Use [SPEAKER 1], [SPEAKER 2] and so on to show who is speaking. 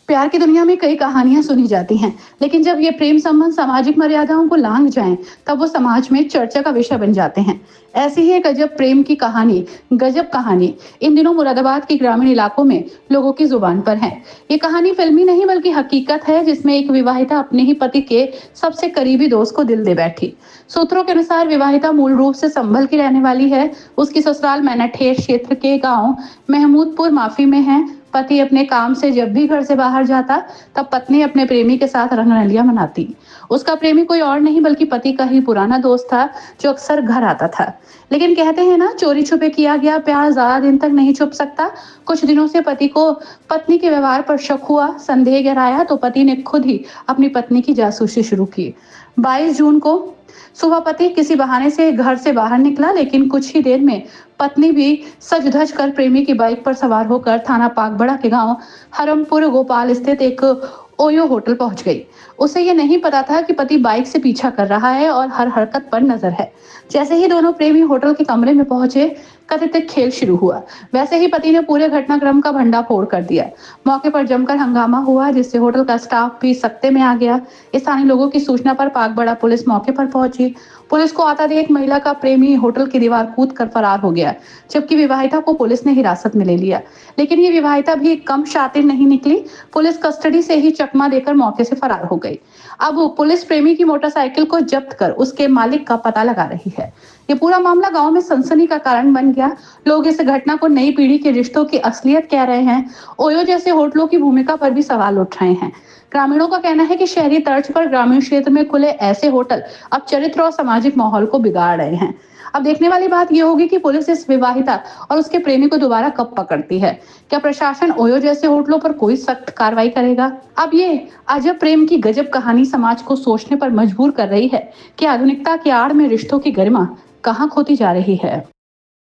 [SPEAKER 1] प्यार की दुनिया में कई कहानियां सुनी जाती हैं, लेकिन जब ये प्रेम संबंध सामाजिक मर्यादाओं को लांघ जाएं, तब वो समाज में चर्चा का विषय बन जाते हैं। ऐसी ही एक गजब प्रेम की कहानी, गजब कहानी इन दिनों मुरादाबाद के ग्रामीण इलाकों में लोगों की जुबान पर है। ये कहानी फिल्मी नहीं बल्कि हकीकत है, जिसमें एक विवाहिता अपने ही पति के सबसे करीबी दोस्त को दिल दे बैठी। सूत्रों के अनुसार विवाहिता मूल रूप से संभल की रहने वाली है। उसकी ससुराल मैनाठेर क्षेत्र के गांव महमूदपुर माफी में है। पति अपने काम से जब भी घर से बाहर जाता, तब पत्नी अपने प्रेमी के साथ रंगरलियां मनाती। उसका प्रेमी कोई और नहीं बल्कि पति का ही पुराना दोस्त था, जो अक्सर घर आता था। लेकिन कहते हैं ना, चोरी छुपे किया गया प्यार ज्यादा दिन तक नहीं छुप सकता। कुछ दिनों से पति को पत्नी के व्यवहार पर शक हुआ, संदेह गहराया, तो पति ने खुद ही अपनी पत्नी की जासूसी शुरू की। 22 जून को सुबह पति किसी बहाने से घर से बाहर निकला, लेकिन कुछ ही देर में पत्नी भी सज धज कर प्रेमी की बाइक पर सवार होकर थाना पाकबड़ा के गांव हरमपुर गोपाल स्थित एक ओयो होटल पहुंच गई। उसे ये नहीं पता था कि पति बाइक से पीछा कर रहा है और हर हरकत पर नजर है। जैसे ही दोनों प्रेमी होटल के कमरे में पहुंचे, कथित खेल शुरू हुआ। वैसे ही पति ने पूरे घटनाक्रम का भंडाफोड़ कर दिया। मौके पर जमकर हंगामा हुआ, जिससे होटल का स्टाफ भी सख्ते में आ गया। स्थानीय लोगों की सूचना पर पाकबड़ा पुलिस मौके पर पहुंची। पुलिस को आता देख महिला का प्रेमी होटल की दीवार कूद कर फरार हो गया, जबकि विवाहिता को पुलिस ने हिरासत में ले लिया। लेकिन ये विवाहिता भी कम शातिर नहीं निकली। पुलिस कस्टडी से ही चकमा देकर मौके से फरार हो गई। अब पुलिस प्रेमी की मोटरसाइकिल को जब्त कर उसके मालिक का पता लगा रही है। ये पूरा मामला गांव में सनसनी का कारण बन गया। लोग इस घटना को नई पीढ़ी के रिश्तों की असलियत कह रहे हैं। ओयो जैसे होटलों की भूमिका पर भी सवाल उठ रहे हैं। ग्रामीणों का कहना है कि शहरी तर्ज पर ग्रामीण क्षेत्र में खुले ऐसे होटल अब चरित्र और सामाजिक माहौल को बिगाड़ रहे हैं। अब देखने वाली बात यह होगी कि पुलिस इस विवाहिता और उसके प्रेमी को दोबारा कब पकड़ती है। क्या प्रशासन ओयो जैसे होटलों पर कोई सख्त कार्रवाई करेगा? अब ये अजब प्रेम की गजब कहानी समाज को सोचने पर मजबूर कर रही है कि आधुनिकता की आड़ में रिश्तों की गरिमा कहाँ खोती जा रही है।